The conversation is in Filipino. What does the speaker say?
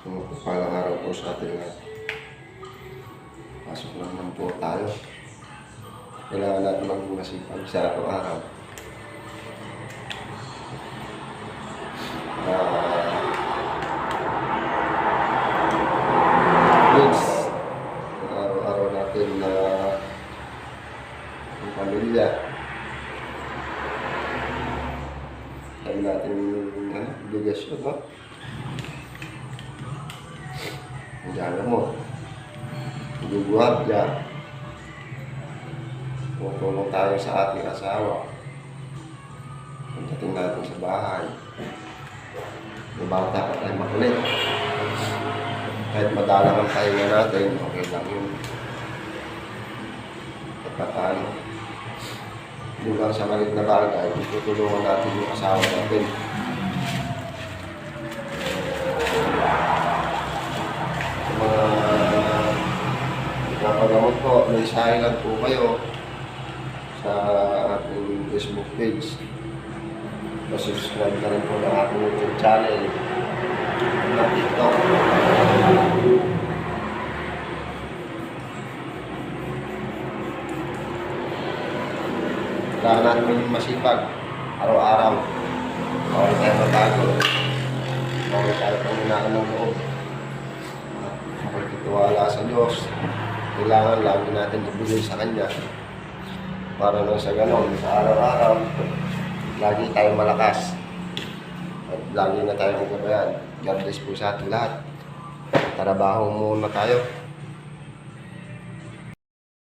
Palang araw po sa ating pasok naman po tayo. Kailangan natin maging masipag sa araw-araw. Please, araw-araw natin na ang pamilya. Sabi natin obligasyon, no? Diyan mo, guguhat dyan. Tumutulong tayo sa ating asawa. Pagdating natin sa bahay, yung bata pa tayo makulit. Kahit madalang ang pahinga natin, okay lang yun. At paano, yung lang sa malit na bagay, tutulungan natin yung asawa natin. Napagamot po, may silent po kayo sa ating Facebook page. Subscribe na rin po ng ating YouTube channel na TikTok. Kailangan natin masipag araw-araw. Bawal tayo matago. Bawal tayo paminaan ng loob. Makikitiwala sa Diyos. Kailangan lagi natin ibigay sa Kanya para lang sa ganon, sa araw-araw lagi tayong malakas at lagi na tayong gabayan. God bless po sa ating lahat. Trabaho muna tayo.